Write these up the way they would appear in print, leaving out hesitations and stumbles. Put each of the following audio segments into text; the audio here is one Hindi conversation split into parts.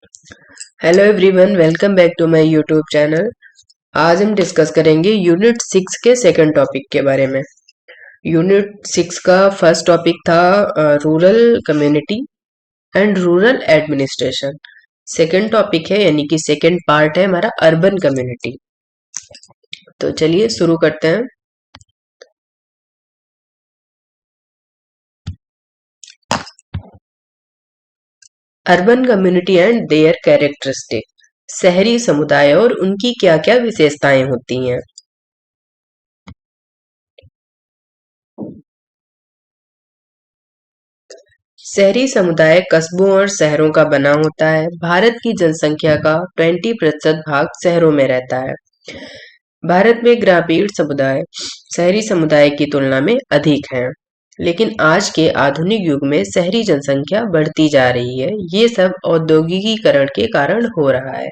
Hello everyone, welcome back to my YouTube channel. आज हम डिस्कस करेंगे यूनिट 6 के सेकंड टॉपिक के बारे में। यूनिट 6 का फर्स्ट टॉपिक था rural community and rural administration. Second topic है यानी कि सेकंड पार्ट है हमारा अर्बन कम्युनिटी। तो चलिए शुरू करते हैं। Urban community and there characteristic, शहरी समुदाय और उनकी क्या क्या विशेषताएं होती हैं। शहरी समुदाय कस्बों और शहरों का बना होता है। भारत की जनसंख्या का 20% भाग शहरों में रहता है। भारत में ग्रामीण समुदाय शहरी समुदाय की तुलना में अधिक हैं, लेकिन आज के आधुनिक युग में शहरी जनसंख्या बढ़ती जा रही है। ये सब औद्योगिकीकरण के कारण हो रहा है।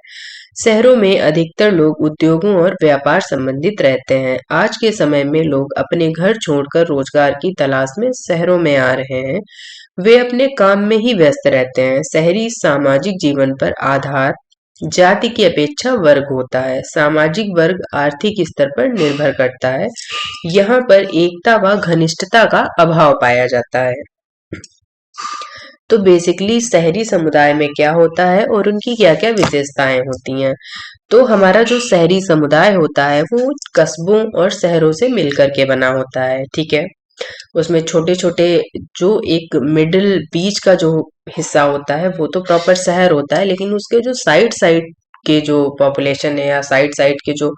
शहरों में अधिकतर लोग उद्योगों और व्यापार संबंधित रहते हैं। आज के समय में लोग अपने घर छोड़कर रोजगार की तलाश में शहरों में आ रहे हैं। वे अपने काम में ही व्यस्त रहते हैं। शहरी सामाजिक जीवन पर आधार जाति की अपेक्षा वर्ग होता है। सामाजिक वर्ग आर्थिक स्तर पर निर्भर करता है। यहाँ पर एकता व घनिष्ठता का अभाव पाया जाता है। तो बेसिकली शहरी समुदाय में क्या होता है और उनकी क्या क्या विशेषताएं होती हैं। तो हमारा जो शहरी समुदाय होता है वो कस्बों और शहरों से मिलकर के बना होता है। ठीक है, उसमें छोटे छोटे जो एक मिडिल बीच का जो हिस्सा होता है वो तो प्रॉपर शहर होता है, लेकिन उसके जो साइड साइड के जो पॉपुलेशन है या साइड साइड के जो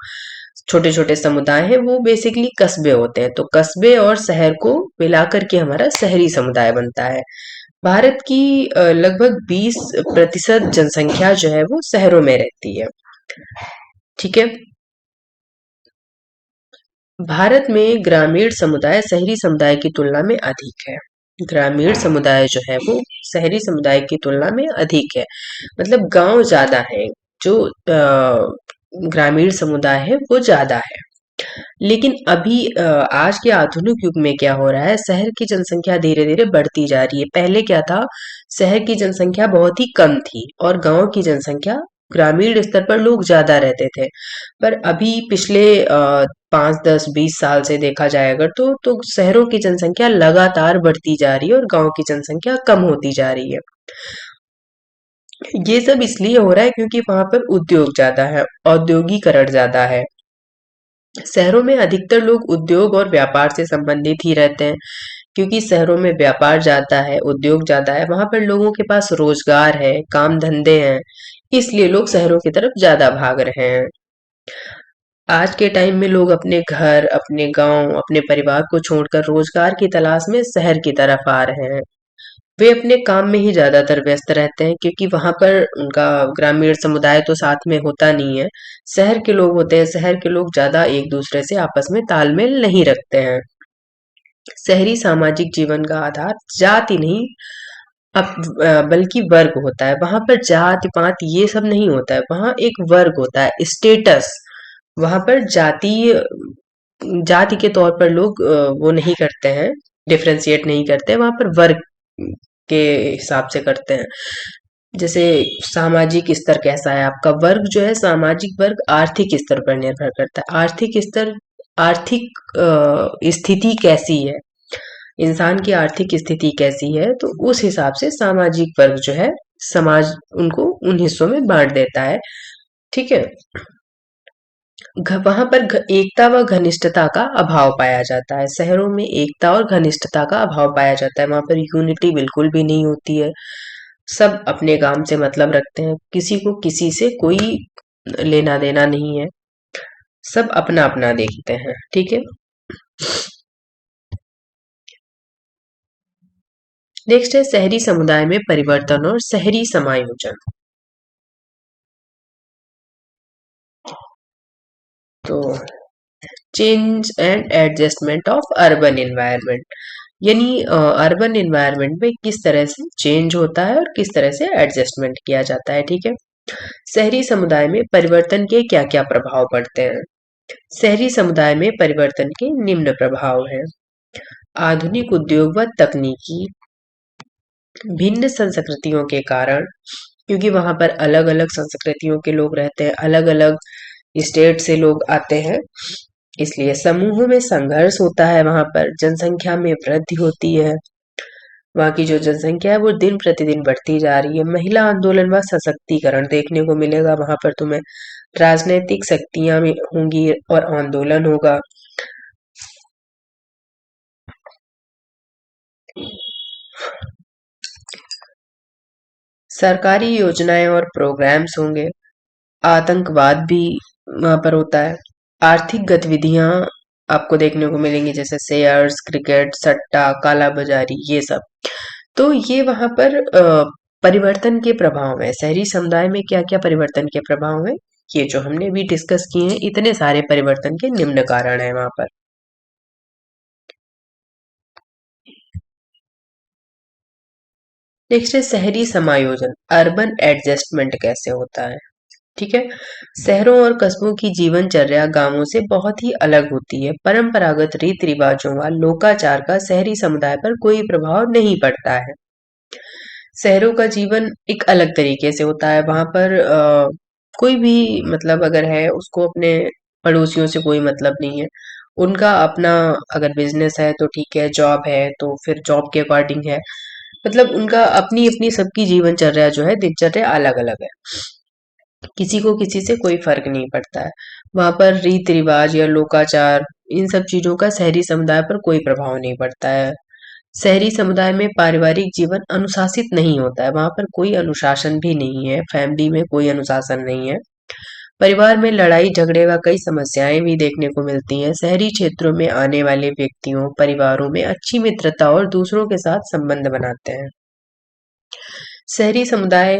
छोटे छोटे समुदाय हैं वो बेसिकली कस्बे होते हैं। तो कस्बे और शहर को मिलाकर के हमारा शहरी समुदाय बनता है। भारत की लगभग 20% जनसंख्या जो है वो शहरों में रहती है। ठीक है, भारत में ग्रामीण समुदाय शहरी समुदाय की तुलना में अधिक है। ग्रामीण समुदाय जो है वो शहरी समुदाय की तुलना में अधिक है, मतलब गांव ज्यादा है। जो ग्रामीण समुदाय है वो ज्यादा है। लेकिन अभी आज के आधुनिक युग में क्या हो रहा है, शहर की जनसंख्या धीरे धीरे बढ़ती जा रही है। पहले क्या था, शहर की जनसंख्या बहुत ही कम थी और गांव की जनसंख्या, ग्रामीण स्तर पर लोग ज्यादा रहते थे। पर अभी पिछले 5, 10, 20 साल से देखा जाए अगर तो शहरों की जनसंख्या लगातार बढ़ती जा रही है और गांव की जनसंख्या कम होती जा रही है। ये सब इसलिए हो रहा है क्योंकि वहां पर उद्योग ज्यादा है, औद्योगिकरण ज्यादा है। शहरों में अधिकतर लोग उद्योग और व्यापार से संबंधित ही रहते हैं, क्योंकि शहरों में व्यापार ज्यादा है, उद्योग ज्यादा है, वहां पर लोगों के पास रोजगार है, काम धंधे हैं, इसलिए लोग शहरों की तरफ ज्यादा भाग रहे हैं। आज के टाइम में लोग अपने घर, अपने गांव, अपने परिवार को छोड़कर रोजगार की तलाश में शहर की तरफ आ रहे हैं। वे अपने काम में ही ज्यादातर व्यस्त रहते हैं, क्योंकि वहां पर उनका ग्रामीण समुदाय तो साथ में होता नहीं है। शहर के लोग होते हैं, शहर के लोग ज्यादा एक दूसरे से आपस में तालमेल नहीं रखते हैं। शहरी सामाजिक जीवन का आधार जाति नहीं, बल्कि वर्ग होता है। वहां पर जात पात ये सब नहीं होता है, वहां एक वर्ग होता है, स्टेटस। वहां पर जाति के तौर पर लोग वो नहीं करते हैं, डिफरेंशिएट नहीं करते हैं, वहां पर वर्ग के हिसाब से करते हैं। जैसे सामाजिक स्तर कैसा है आपका, वर्ग जो है सामाजिक वर्ग आर्थिक स्तर पर निर्भर करता है। आर्थिक स्तर, आर्थिक स्थिति कैसी है, इंसान की आर्थिक स्थिति कैसी है, तो उस हिसाब से सामाजिक वर्ग जो है समाज उनको उन हिस्सों में बांट देता है। ठीक है, वहां पर एकता व घनिष्ठता का अभाव पाया जाता है। शहरों में एकता और घनिष्ठता का अभाव पाया जाता है, वहां पर यूनिटी बिल्कुल भी नहीं होती है। सब अपने काम से मतलब रखते हैं, किसी को किसी से कोई लेना देना नहीं है, सब अपना अपना देखते हैं। ठीक है, नेक्स्ट है शहरी समुदाय में परिवर्तन और शहरी समायोजन। तो change and adjustment of urban environment, यानी अर्बन एनवायरनमेंट में किस तरह से चेंज होता है और किस तरह से एडजस्टमेंट किया जाता है। ठीक है, शहरी समुदाय में परिवर्तन के क्या क्या प्रभाव पड़ते हैं। शहरी समुदाय में परिवर्तन के निम्न प्रभाव हैं। आधुनिक उद्योग व तकनीकी, भिन्न संस्कृतियों के कारण क्योंकि वहां पर अलग अलग संस्कृतियों के लोग रहते हैं, अलग अलग स्टेट से लोग आते हैं, इसलिए समूहों में संघर्ष होता है, वहां पर जनसंख्या में वृद्धि होती है। वहाँ की जो जनसंख्या है वो दिन प्रतिदिन बढ़ती जा रही है। महिला आंदोलन व सशक्तिकरण देखने को मिलेगा वहां पर तुम्हें। राजनीतिक शक्तियां भी होंगी और आंदोलन होगा। सरकारी योजनाएं और प्रोग्राम्स होंगे। आतंकवाद भी वहां पर होता है। आर्थिक गतिविधियां आपको देखने को मिलेंगी, जैसे शेयर्स, क्रिकेट, सट्टा, काला बाजारी, ये सब। तो ये वहां पर परिवर्तन के प्रभाव है। शहरी समुदाय में क्या क्या परिवर्तन के प्रभाव है, ये जो हमने भी डिस्कस किए हैं, इतने सारे परिवर्तन के निम्न कारण है वहां पर। नेक्स्ट है शहरी समायोजन, अर्बन एडजस्टमेंट कैसे होता है। ठीक है, शहरों और कस्बों की जीवनचर्या गांवों से बहुत ही अलग होती है। परंपरागत रीति रिवाजों व लोकाचार का शहरी समुदाय पर कोई प्रभाव नहीं पड़ता है। शहरों का जीवन एक अलग तरीके से होता है। वहां पर कोई भी मतलब अगर है, उसको अपने पड़ोसियों से कोई मतलब नहीं है। उनका अपना अगर बिजनेस है तो ठीक है, जॉब है तो फिर जॉब के अकॉर्डिंग है। मतलब उनका अपनी अपनी सबकी जीवनचर्या जो है, दिनचर्या अलग अलग है। किसी को किसी से कोई फर्क नहीं पड़ता है। वहां पर रीति रिवाज या लोकाचार, इन सब चीजों का शहरी समुदाय पर कोई प्रभाव नहीं पड़ता है। शहरी समुदाय में पारिवारिक जीवन अनुशासित नहीं होता है। वहां पर कोई अनुशासन भी नहीं है। फैमिली में कोई अनुशासन नहीं है। परिवार में लड़ाई झगड़े व कई समस्याएं भी देखने को मिलती हैं। शहरी क्षेत्रों में आने वाले व्यक्तियों परिवारों में अच्छी मित्रता और दूसरों के साथ संबंध बनाते हैं। शहरी समुदाय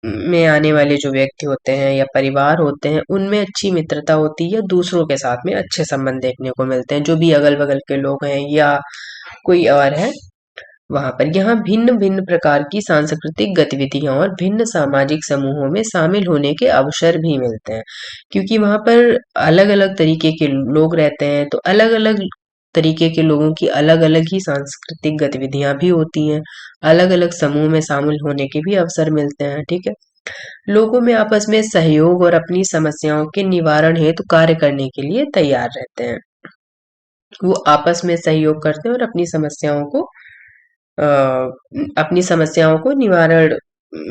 में आने वाले जो व्यक्ति होते हैं या परिवार होते हैं, उनमें अच्छी मित्रता होती है, दूसरों के साथ में अच्छे संबंध देखने को मिलते हैं। जो भी अगल बगल के लोग हैं या कोई और है, वहां पर यहाँ भिन्न भिन्न प्रकार की सांस्कृतिक गतिविधियां और भिन्न सामाजिक समूहों में शामिल होने के अवसर भी मिलते हैं। क्योंकि वहां पर अलग अलग तरीके के लोग रहते हैं, तो अलग अलग तरीके के लोगों की अलग अलग ही सांस्कृतिक गतिविधियां भी होती हैं। अलग अलग समूह में शामिल होने के भी अवसर मिलते हैं। ठीक है, लोगों में आपस में सहयोग और अपनी समस्याओं के निवारण हेतु कार्य करने के लिए तैयार रहते हैं। वो आपस में सहयोग करते हैं और अपनी समस्याओं को निवारण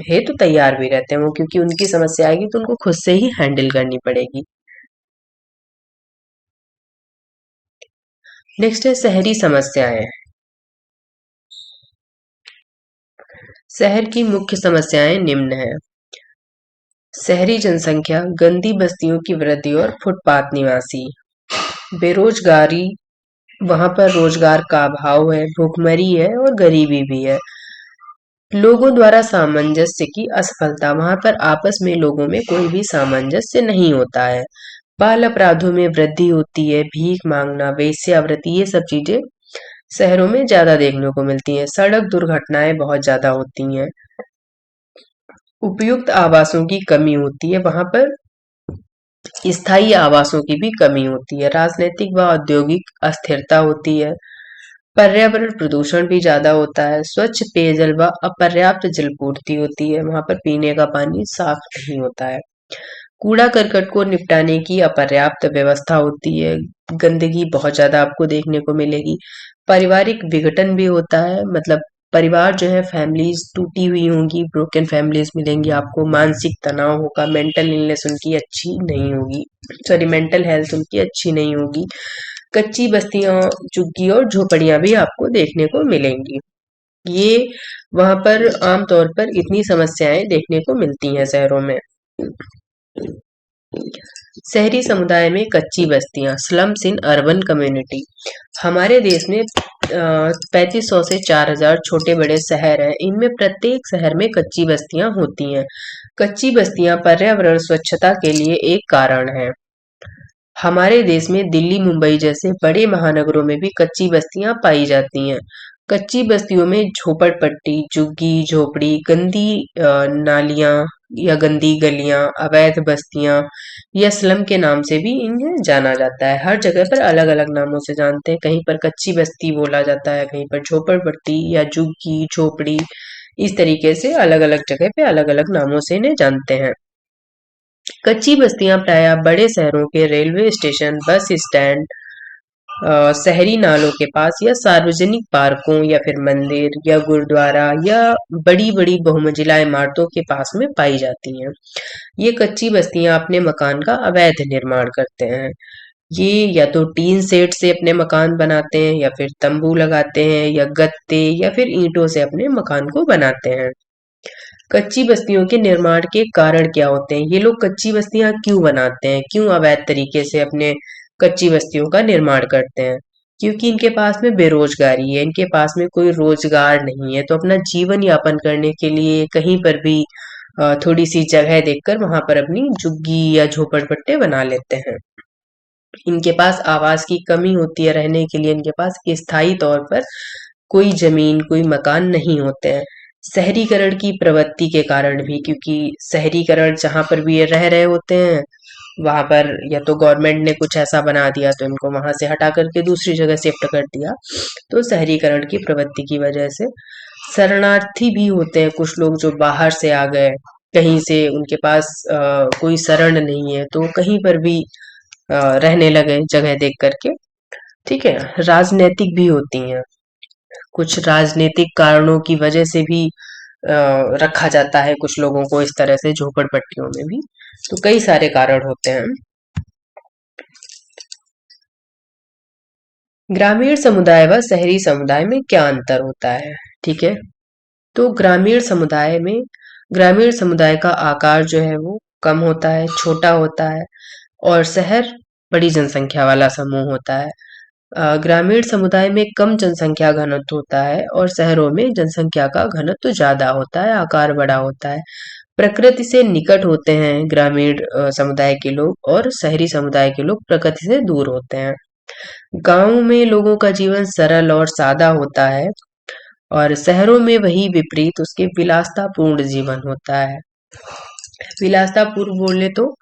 हेतु तैयार भी रहते हैं वो, क्योंकि उनकी समस्या आएगी तो उनको खुद से ही हैंडल करनी पड़ेगी। नेक्स्ट है शहरी समस्याएं। शहर की मुख्य समस्याएं निम्न है। शहरी जनसंख्या, गंदी बस्तियों की वृद्धि और फुटपाथ निवासी। बेरोजगारी, वहां पर रोजगार का अभाव है, भूखमरी है और गरीबी भी है। लोगों द्वारा सामंजस्य की असफलता, वहां पर आपस में लोगों में कोई भी सामंजस्य नहीं होता है। बाल अपराधों में वृद्धि होती है, भीख मांगना, वेश्यावृत्ति, ये सब चीजें शहरों में ज्यादा देखने को मिलती हैं। सड़क दुर्घटनाएं बहुत ज्यादा होती हैं। उपयुक्त आवासों की कमी होती है, वहां पर स्थायी आवासों की भी कमी होती है। राजनीतिक व औद्योगिक अस्थिरता होती है। पर्यावरण प्रदूषण भी ज्यादा होता है। स्वच्छ पेयजल व अपर्याप्त जलपूर्ति होती है, वहां पर पीने का पानी साफ नहीं होता है। कूड़ा करकट को निपटाने की अपर्याप्त व्यवस्था होती है। गंदगी बहुत ज्यादा आपको देखने को मिलेगी। पारिवारिक विघटन भी होता है, मतलब परिवार जो है, फैमिलीज टूटी हुई होंगी, ब्रोकन फैमिलीज मिलेंगी आपको। मानसिक तनाव होगा, मेंटल इलनेस उनकी अच्छी नहीं होगी, सॉरी मेंटल हेल्थ उनकी अच्छी नहीं होगी। कच्ची बस्तियां, झुग्गी और झोपड़ियां भी आपको देखने को मिलेंगी। ये वहां पर आमतौर पर इतनी समस्याएं देखने को मिलती हैं शहरों में। शहरी समुदाय में कच्ची बस्तियां, स्लम्स इन अर्बन कम्युनिटी। हमारे देश में 3500 से 4000 छोटे बड़े शहर हैं। इनमें प्रत्येक शहर में कच्ची बस्तियां होती हैं। कच्ची बस्तियां पर्यावरण स्वच्छता के लिए एक कारण है। हमारे देश में दिल्ली, मुंबई जैसे बड़े महानगरों में भी कच्ची बस्तियां पाई जाती हैं। कच्ची बस्तियों में झोपड़पट्टी, झुग्गी, झोपड़ी, गंदी नालियां या गंदी गलियां, अवैध बस्तियां या स्लम के नाम से भी इन्हें जाना जाता है। हर जगह पर अलग अलग नामों से जानते हैं। कहीं पर कच्ची बस्ती बोला जाता है, कहीं पर झोपड़पट्टी या झुग्गी, झोपड़ी, इस तरीके से अलग अलग जगह पे अलग अलग नामों से इन्हें जानते हैं। कच्ची बस्तियां प्रायः बड़े शहरों के रेलवे स्टेशन, बस स्टैंड, शहरी नालों के पास या सार्वजनिक पार्कों या फिर मंदिर या गुरुद्वारा या बड़ी बड़ी बहुमंजिला इमारतों के पास में पाई जाती हैं। ये कच्ची बस्तियां अपने मकान का अवैध निर्माण करते हैं। ये या तो टीन शेड से अपने मकान बनाते हैं या फिर तंबू लगाते हैं या गत्ते या फिर ईंटों से अपने मकान को बनाते हैं। कच्ची बस्तियों के निर्माण के कारण क्या होते हैं? ये लोग कच्ची बस्तियां क्यों बनाते हैं? क्यों अवैध तरीके से अपने कच्ची बस्तियों का निर्माण करते हैं? क्योंकि इनके पास में बेरोजगारी है, इनके पास में कोई रोजगार नहीं है, तो अपना जीवन यापन करने के लिए कहीं पर भी थोड़ी सी जगह देखकर वहां पर अपनी झुग्गी या झोपड़पट्टे बना लेते हैं। इनके पास आवास की कमी होती है, रहने के लिए इनके पास स्थायी तौर पर कोई जमीन, कोई मकान नहीं होते हैं। शहरीकरण की प्रवृत्ति के कारण भी, क्योंकि शहरीकरण जहां पर भी ये रह रहे होते हैं वहां पर या तो गवर्नमेंट ने कुछ ऐसा बना दिया तो इनको वहां से हटा करके दूसरी जगह शिफ्ट कर दिया, तो शहरीकरण की प्रवृत्ति की वजह से शरणार्थी भी होते हैं कुछ लोग जो बाहर से आ गए, कहीं से उनके पास कोई शरण नहीं है तो कहीं पर भी रहने लगे जगह देख करके। ठीक है, राजनीतिक भी होती हैं, कुछ राजनीतिक कारणों की वजह से भी रखा जाता है कुछ लोगों को इस तरह से झोपड़पट्टियों में भी, तो कई सारे कारण होते हैं। ग्रामीण समुदाय व शहरी समुदाय में क्या अंतर होता है? ठीक है, तो ग्रामीण समुदाय का आकार जो है वो कम होता है, छोटा होता है, और शहर बड़ी जनसंख्या वाला समूह होता है। ग्रामीण समुदाय में कम जनसंख्या घनत्व होता है और शहरों में जनसंख्या का घनत्व ज्यादा होता है, आकार बड़ा होता है। प्रकृति से निकट होते हैं ग्रामीण समुदाय के लोग, और शहरी समुदाय के लोग प्रकृति से दूर होते हैं। गांव में लोगों का जीवन सरल और सादा होता है, और शहरों में वही विपरीत, उसके विलासतापूर्ण जीवन होता है। विलासतापूर्ण बोले तो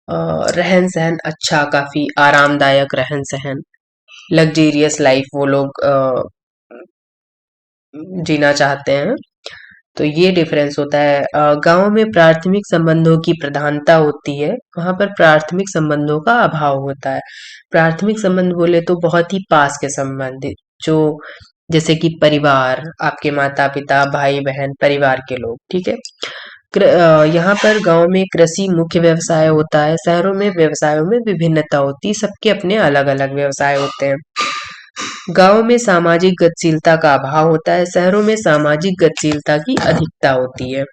रहन सहन अच्छा, काफी आरामदायक रहन सहन, लग्जेरियस लाइफ वो लोग जीना चाहते हैं। तो ये डिफरेंस होता है। गांव में प्राथमिक संबंधों की प्रधानता होती है, वहां पर प्राथमिक संबंधों का अभाव होता है। प्राथमिक संबंध बोले तो बहुत ही पास के संबंध, जो जैसे कि परिवार, आपके माता पिता, भाई बहन, परिवार के लोग। ठीक है, यहाँ पर गांव में कृषि मुख्य व्यवसाय होता है, शहरों में व्यवसायों में विभिन्नता होती है, सबके अपने अलग अलग व्यवसाय होते हैं। गांव में सामाजिक गतिशीलता का अभाव होता है, शहरों में सामाजिक गतिशीलता की अधिकता होती है।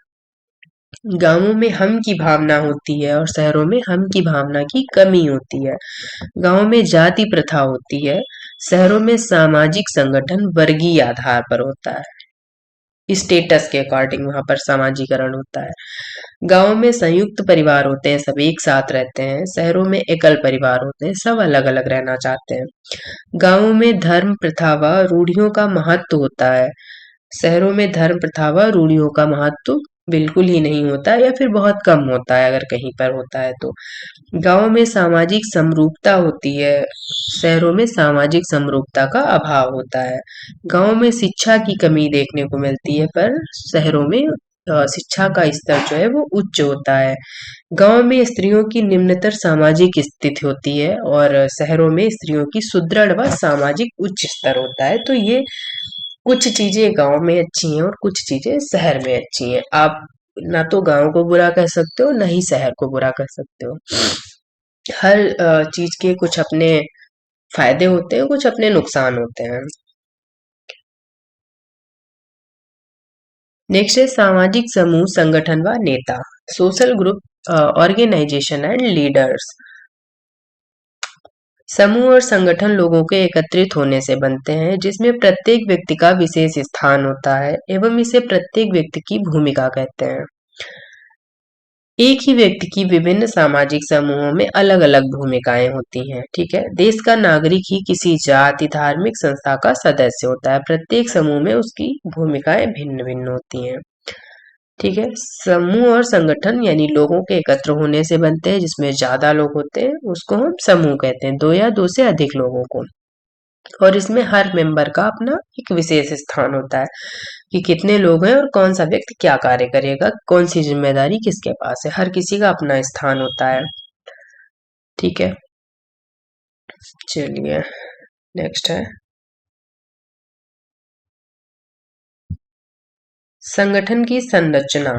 गांवों में हम की भावना होती है और शहरों में हम की भावना की कमी होती है। गांव में जाति प्रथा होती है, शहरों में सामाजिक संगठन वर्गीय आधार पर होता है, स्टेटस के अकॉर्डिंग वहां पर सामाजिकरण होता है। गांव में संयुक्त परिवार होते हैं, सब एक साथ रहते हैं, शहरों में एकल परिवार होते हैं, सब अलग अलग रहना चाहते हैं। गांवों में धर्म प्रथा व रूढ़ियों का महत्व होता है, शहरों में धर्म प्रथा व रूढ़ियों का महत्व बिल्कुल ही नहीं होता है या फिर बहुत कम होता है, अगर कहीं पर होता है तो। गांव में सामाजिक समरूपता होती है, शहरों में सामाजिक समरूपता का अभाव होता है। गांव में शिक्षा की कमी देखने को मिलती है, पर शहरों में शिक्षा का स्तर जो है वो उच्च होता है। गांव में स्त्रियों की निम्नतर सामाजिक स्थिति होती है और शहरों में स्त्रियों की सुदृढ़ व सामाजिक उच्च स्तर होता है। तो ये कुछ चीजें गांव में अच्छी हैं और कुछ चीजें शहर में अच्छी हैं। आप ना तो गांव को बुरा कह सकते हो, ना ही शहर को बुरा कह सकते हो। हर चीज के कुछ अपने फायदे होते हैं, कुछ अपने नुकसान होते हैं। नेक्स्ट है सामाजिक समूह, संगठन व नेता, social group, organisation and leaders. समूह और संगठन लोगों के एकत्रित होने से बनते हैं, जिसमें प्रत्येक व्यक्ति का विशेष स्थान होता है एवं इसे प्रत्येक व्यक्ति की भूमिका कहते हैं। एक ही व्यक्ति की विभिन्न सामाजिक समूहों में अलग अलग भूमिकाएं होती हैं। ठीक है, देश का नागरिक ही किसी जाति, धार्मिक संस्था का सदस्य होता है, प्रत्येक समूह में उसकी भूमिकाएं भिन्न भिन्न होती हैं। ठीक है, समूह और संगठन यानी लोगों के एकत्र होने से बनते हैं, जिसमें ज्यादा लोग होते हैं उसको हम समूह कहते हैं, दो या दो से अधिक लोगों को। और इसमें हर मेंबर का अपना एक विशेष स्थान होता है कि कितने लोग हैं और कौन सा व्यक्ति क्या कार्य करेगा, कौन सी जिम्मेदारी किसके पास है, हर किसी का अपना स्थान होता है। ठीक है, चलिए नेक्स्ट है संगठन की संरचना।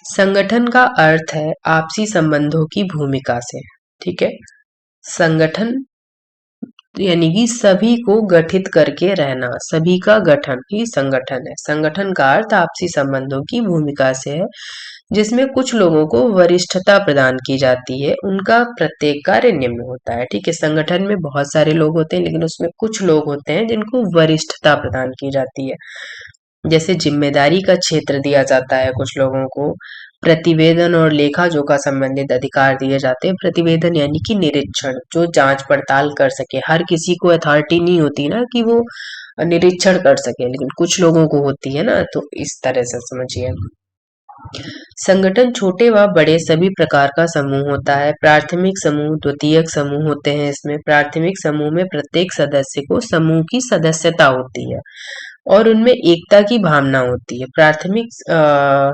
संगठन का अर्थ है आपसी संबंधों की भूमिका से। ठीक है, संगठन यानी कि सभी को गठित करके रहना, सभी का गठन ही संगठन है। संगठन का अर्थ आपसी संबंधों की भूमिका से है, जिसमें कुछ लोगों को वरिष्ठता प्रदान की जाती है, उनका प्रत्येक कार्य निम्न होता है। ठीक है, संगठन में बहुत सारे लोग होते हैं, लेकिन उसमें कुछ लोग होते हैं जिनको वरिष्ठता प्रदान की जाती है। जैसे जिम्मेदारी का क्षेत्र दिया जाता है कुछ लोगों को, प्रतिवेदन और लेखा जोखा संबंधित अधिकार दिए जाते हैं। प्रतिवेदन यानी कि निरीक्षण, जो जांच पड़ताल कर सके। हर किसी को अथॉरिटी नहीं होती ना कि वो निरीक्षण कर सके, लेकिन कुछ लोगों को होती है ना, तो इस तरह से समझिए। संगठन छोटे व बड़े सभी प्रकार का समूह होता है। प्राथमिक समूह, द्वितीयक समूह होते हैं इसमें। प्राथमिक समूह में प्रत्येक सदस्य को समूह की सदस्यता होती है और उनमें एकता की भावना होती है। प्राथमिक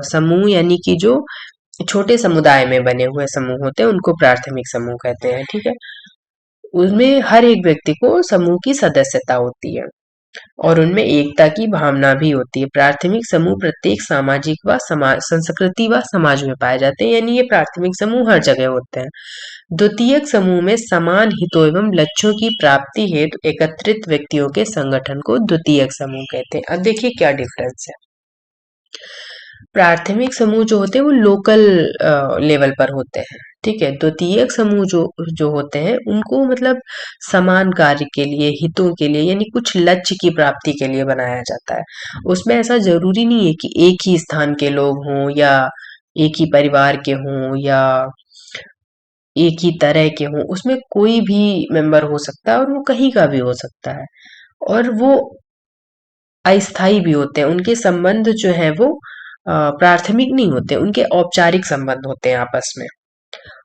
समूह यानी कि जो छोटे समुदाय में बने हुए समूह होते हैं उनको प्राथमिक समूह कहते हैं। ठीक है, उसमें हर एक व्यक्ति को समूह की सदस्यता होती है और उनमें एकता की भावना भी होती है। प्राथमिक समूह प्रत्येक सामाजिक व समाज संस्कृति व समाज में पाए जाते हैं, यानी ये प्राथमिक समूह हर जगह होते हैं। द्वितीयक समूह में समान हितों एवं लक्ष्यों की प्राप्ति हेतु एकत्रित व्यक्तियों के संगठन को द्वितीयक समूह कहते हैं। अब देखिए क्या डिफरेंस है। प्राथमिक समूह जो होते हैं वो लोकल लेवल पर होते हैं। ठीक है, द्वितीयक समूह जो जो होते हैं उनको मतलब समान कार्य के लिए, हितों के लिए, यानी कुछ लक्ष्य की प्राप्ति के लिए बनाया जाता है। उसमें ऐसा जरूरी नहीं है कि एक ही स्थान के लोग हों या एक ही परिवार के हों या एक ही तरह के हों। उसमें कोई भी मेंबर हो सकता है और वो कहीं का भी हो सकता है और वो अस्थाई भी होते हैं। उनके संबंध जो है वो प्राथमिक नहीं होते, उनके औपचारिक संबंध होते हैं आपस में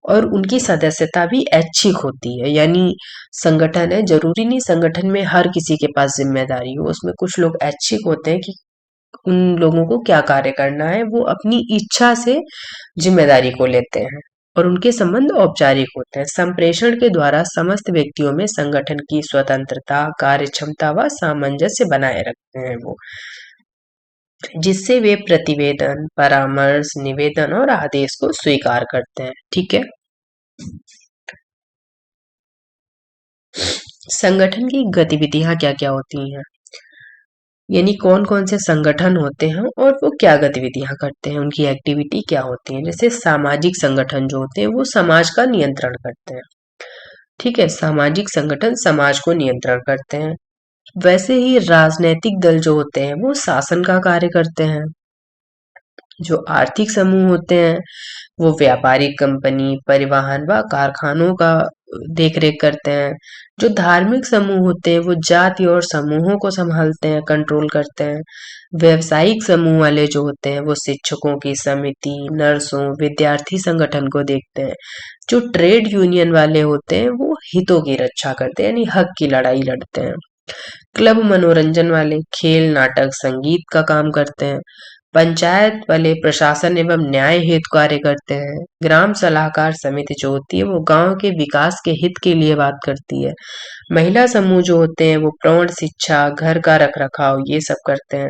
और उनकी सदस्यता भी ऐच्छिक होती है। यानी संगठन है, जरूरी नहीं संगठन में हर किसी के पास जिम्मेदारी हो। उसमें कुछ लोग ऐच्छिक होते हैं कि उन लोगों को क्या कार्य करना है वो अपनी इच्छा से जिम्मेदारी को लेते हैं और उनके संबंध औपचारिक होते हैं। संप्रेषण के द्वारा समस्त व्यक्तियों में संगठन की स्वतंत्रता, कार्य क्षमता व सामंजस्य बनाए रखते हैं वो, जिससे वे प्रतिवेदन, परामर्श, निवेदन और आदेश को स्वीकार करते हैं। ठीक है, संगठन की गतिविधियां क्या क्या होती हैं, यानी कौन कौन से संगठन होते हैं और वो क्या गतिविधियां करते हैं, उनकी एक्टिविटी क्या होती है। जैसे सामाजिक संगठन जो होते हैं वो समाज का नियंत्रण करते हैं। ठीक है, सामाजिक संगठन समाज को नियंत्रण करते हैं। वैसे ही राजनैतिक दल जो होते हैं वो शासन का कार्य करते हैं। जो आर्थिक समूह होते हैं वो व्यापारिक कंपनी, परिवहन व कारखानों का देखरेख करते हैं। जो धार्मिक समूह होते हैं वो जाति और समूहों को संभालते हैं, कंट्रोल करते हैं। व्यवसायिक समूह वाले जो होते हैं वो शिक्षकों की समिति, नर्सों, विद्यार्थी संगठन को देखते हैं। जो ट्रेड यूनियन वाले होते हैं वो हितों की रक्षा करते हैं, यानी हक की लड़ाई लड़ते हैं। क्लब मनोरंजन वाले खेल, नाटक, संगीत का काम करते हैं। पंचायत वाले प्रशासन एवं न्याय हेतु कार्य करते हैं। ग्राम सलाहकार समिति जो होती है वो गांव के विकास के हित के लिए बात करती है। महिला समूह जो होते हैं वो प्रौढ़ शिक्षा, घर का रखरखाव ये सब करते हैं।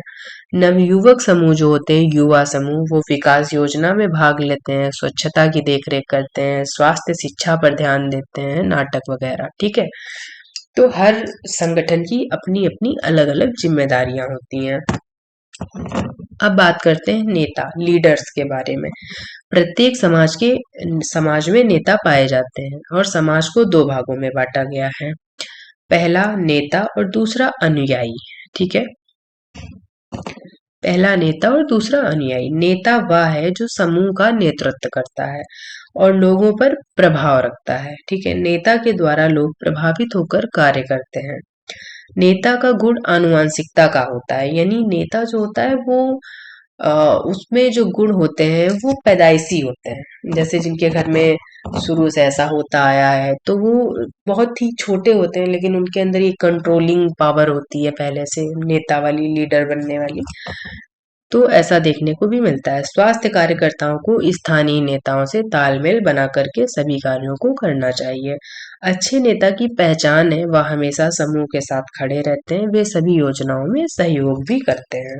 नवयुवक समूह जो होते हैं, युवा समूह, वो विकास योजना में भाग लेते हैं, स्वच्छता की देखरेख करते हैं, स्वास्थ्य शिक्षा पर ध्यान देते हैं, नाटक वगैरह। ठीक है, तो हर संगठन की अपनी अपनी अलग अलग जिम्मेदारियां होती हैं। अब बात करते हैं नेता, लीडर्स के बारे में। प्रत्येक समाज में नेता पाए जाते हैं और समाज को दो भागों में बांटा गया है। पहला नेता और दूसरा अनुयायी। ठीक है, पहला नेता और दूसरा अनुयायी। नेता वह है जो समूह का नेतृत्व करता है और लोगों पर प्रभाव रखता है। ठीक है, नेता के द्वारा लोग प्रभावित होकर कार्य करते हैं। नेता का गुण आनुवंशिकता का होता है, यानी नेता जो होता है वो उसमें जो गुण होते हैं वो पैदाइशी होते हैं। जैसे जिनके घर में शुरू से ऐसा होता आया है तो वो बहुत ही छोटे होते हैं, लेकिन उनके अंदर ये कंट्रोलिंग पावर होती है पहले से, नेता वाली, लीडर बनने वाली। तो ऐसा देखने को भी मिलता है। स्वास्थ्य कार्यकर्ताओं को स्थानीय नेताओं से तालमेल बना करके सभी कार्यों को करना चाहिए। अच्छे नेता की पहचान है वह हमेशा समूह के साथ खड़े रहते हैं, वे सभी योजनाओं में सहयोग भी करते हैं।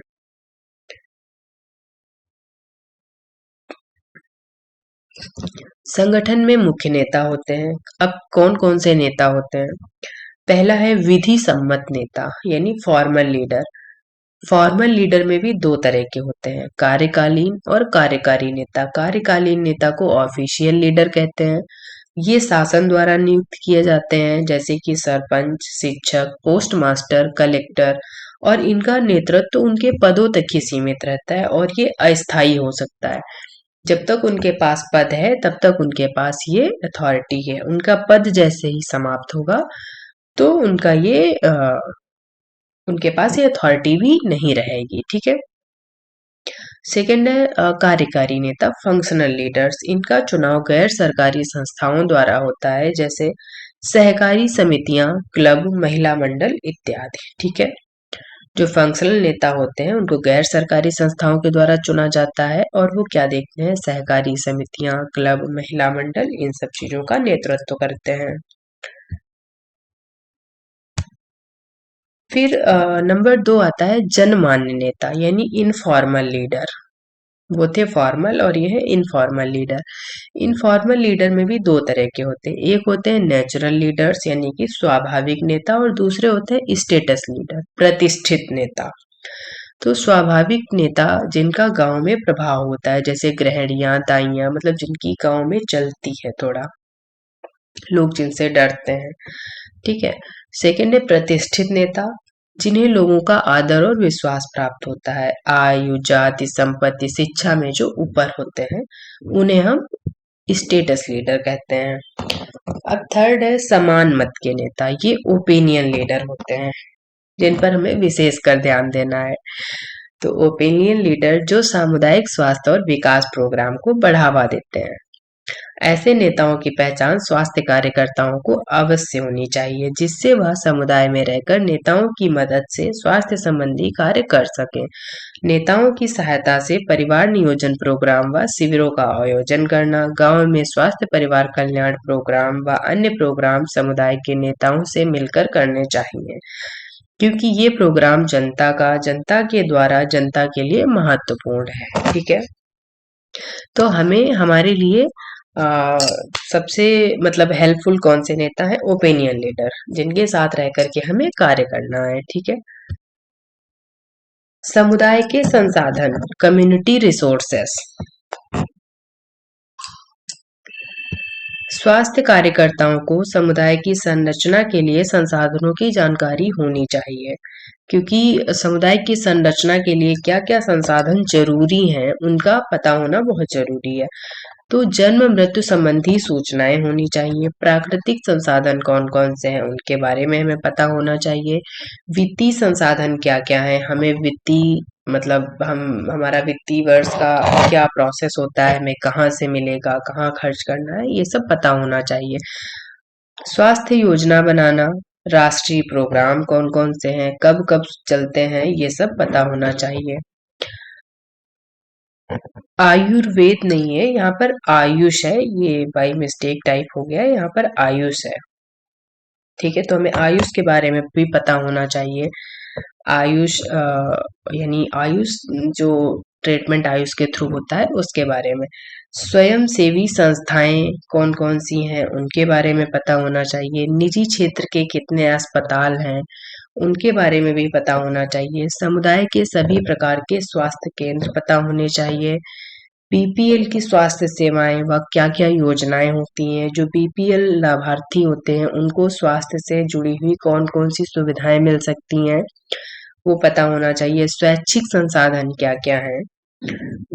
संगठन में मुख्य नेता होते हैं। अब कौन कौन से नेता होते हैं? पहला है विधि सम्मत नेता, यानी फॉर्मल लीडर। फॉर्मल लीडर में भी दो तरह के होते हैं, कार्यकालीन और कार्यकारी नेता। कार्यकालीन नेता को ऑफिशियल लीडर कहते हैं। ये शासन द्वारा नियुक्त किए जाते हैं, जैसे कि सरपंच, शिक्षक, पोस्ट मास्टर, कलेक्टर, और इनका नेतृत्व उनके पदों तक ही सीमित रहता है और ये अस्थायी हो सकता है। जब तक उनके पास पद है तब तक उनके पास ये अथॉरिटी है। उनका पद जैसे ही समाप्त होगा तो उनके पास ये अथॉरिटी भी नहीं रहेगी। ठीक है। सेकंड है कार्यकारी नेता, फंक्शनल लीडर्स। इनका चुनाव गैर सरकारी संस्थाओं द्वारा होता है, जैसे सहकारी समितियां, क्लब, महिला मंडल इत्यादि। ठीक है। जो फंक्शनल नेता होते हैं उनको गैर सरकारी संस्थाओं के द्वारा चुना जाता है और वो क्या देखते हैं, सहकारी समितियां, क्लब, महिला मंडल, इन सब चीजों का नेतृत्व करते हैं। फिर नंबर 2 आता है जनमान्य नेता, यानी इनफॉर्मल लीडर। वो थे फॉर्मल और ये है इनफॉर्मल लीडर। इनफॉर्मल लीडर में भी दो तरह के होते हैं, एक होते हैं नेचुरल लीडर्स यानी कि स्वाभाविक नेता, और दूसरे होते हैं स्टेटस लीडर, प्रतिष्ठित नेता। तो स्वाभाविक नेता जिनका गांव में प्रभाव होता है, जैसे गृहिणियां, दाइयां, मतलब जिनकी गांव में चलती है थोड़ा, लोग जिनसे डरते हैं। ठीक है। सेकंड है प्रतिष्ठित नेता, जिन्हें लोगों का आदर और विश्वास प्राप्त होता है। आयु, जाति, संपत्ति, शिक्षा में जो ऊपर होते हैं उन्हें हम स्टेटस लीडर कहते हैं। अब थर्ड है समान मत के नेता, ये ओपिनियन लीडर होते हैं जिन पर हमें विशेष कर ध्यान देना है। तो ओपिनियन लीडर जो सामुदायिक स्वास्थ्य और विकास प्रोग्राम को बढ़ावा देते हैं। ऐसे नेताओं की पहचान स्वास्थ्य कार्यकर्ताओं को अवश्य होनी चाहिए, जिससे वह समुदाय में रहकर नेताओं की मदद से स्वास्थ्य संबंधी कार्य कर सके। नेताओं की सहायता से परिवार नियोजन प्रोग्राम व शिविरों का आयोजन करना, गांव में स्वास्थ्य परिवार कल्याण प्रोग्राम व अन्य प्रोग्राम समुदाय के नेताओं से मिलकर करने चाहिए, क्योंकि ये प्रोग्राम जनता के द्वारा जनता के लिए महत्वपूर्ण है। ठीक है। तो हमें हमारे लिए सबसे मतलब हेल्पफुल कौन से नेता है? ओपिनियन लीडर, जिनके साथ रह करके हमें कार्य करना है। ठीक है। समुदाय के संसाधन, कम्युनिटी रिसोर्सेस। स्वास्थ्य कार्यकर्ताओं को समुदाय की संरचना के लिए संसाधनों की जानकारी होनी चाहिए, क्योंकि समुदाय की संरचना के लिए क्या-क्या संसाधन जरूरी हैं उनका पता होना बहुत जरूरी है। तो जन्म मृत्यु संबंधी सूचनाएं होनी चाहिए। प्राकृतिक संसाधन कौन कौन से हैं उनके बारे में हमें पता होना चाहिए। वित्तीय संसाधन क्या क्या है, हमें वित्तीय मतलब हमारा वित्तीय वर्ष का क्या प्रोसेस होता है, हमें कहाँ से मिलेगा, कहाँ खर्च करना है, ये सब पता होना चाहिए। स्वास्थ्य योजना बनाना, राष्ट्रीय प्रोग्राम कौन कौन से हैं, कब कब चलते हैं, ये सब पता होना चाहिए। आयुर्वेद नहीं है, यहाँ पर आयुष है, ये बाई मिस्टेक टाइप हो गया है, यहाँ पर आयुष है। ठीक है। तो हमें आयुष के बारे में भी पता होना चाहिए। आयुष यानी आयुष जो ट्रीटमेंट आयुष के थ्रू होता है उसके बारे में। स्वयं सेवी संस्थाएं कौन कौन सी हैं उनके बारे में पता होना चाहिए। निजी क्षेत्र के कितने अस्पताल हैं उनके बारे में भी पता होना चाहिए। समुदाय के सभी प्रकार के स्वास्थ्य केंद्र पता होने चाहिए। बीपीएल की स्वास्थ्य सेवाएं व क्या-क्या योजनाएं होती हैं, जो बीपीएल लाभार्थी होते हैं उनको स्वास्थ्य से जुड़ी हुई कौन-कौन सी सुविधाएं मिल सकती हैं, वो पता होना चाहिए। स्वैच्छिक संसाधन क्या-क्या हैं,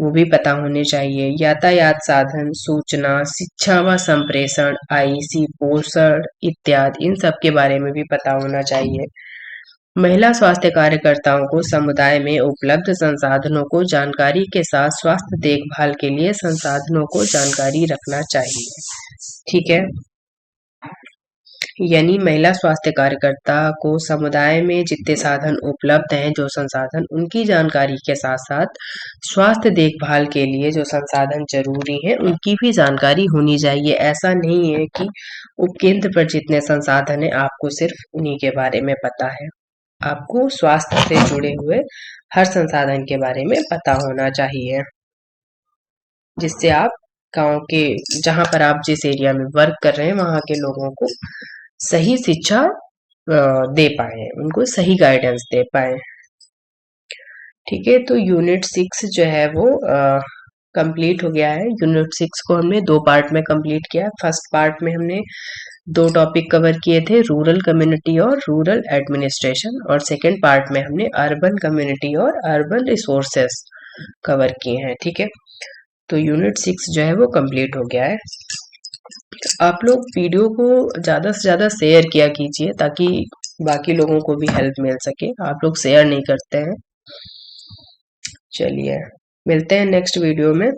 वो भी पता होने चाहिए। यातायात साधन, सूचना, शिक्षा व संप्रेषण, आईसी, पोषण इत्यादि, इन सब के बारे में भी पता होना चाहिए। महिला स्वास्थ्य कार्यकर्ताओं को समुदाय में उपलब्ध संसाधनों को जानकारी के साथ स्वास्थ्य देखभाल के लिए संसाधनों को जानकारी रखना चाहिए। ठीक है, यानी महिला स्वास्थ्य कार्यकर्ता को समुदाय में जितने साधन उपलब्ध हैं, जो संसाधन, उनकी जानकारी के साथ साथ स्वास्थ्य देखभाल के लिए जो संसाधन जरूरी हैं उनकी भी जानकारी होनी चाहिए। ऐसा नहीं है कि उपकेंद्र पर जितने संसाधन हैं आपको सिर्फ उन्हीं के बारे में पता है। आपको स्वास्थ्य से जुड़े हुए हर संसाधन के बारे में पता होना चाहिए, जिससे आप गांव के, जहां पर आप जिस एरिया में वर्क कर रहे हैं वहां के लोगों को सही शिक्षा दे पाए, उनको सही गाइडेंस दे पाए। ठीक है, तो यूनिट 6 जो है वो कंप्लीट हो गया है। यूनिट 6 को हमने 2 पार्ट में कंप्लीट किया। फर्स्ट पार्ट में हमने 2 टॉपिक कवर किए थे, रूरल कम्युनिटी और रूरल एडमिनिस्ट्रेशन, और सेकेंड पार्ट में हमने अर्बन कम्युनिटी और अर्बन रिसोर्सेस कवर किए हैं। ठीक है, तो यूनिट 6 जो है वो कंप्लीट हो गया है। आप लोग वीडियो को ज़्यादा से ज़्यादा शेयर किया कीजिए ताकि बाकी लोगों को भी हेल्प मिल सके। आप लोग शेयर नहीं करते हैं। चलिए, मिलते हैं नेक्स्ट वीडियो में।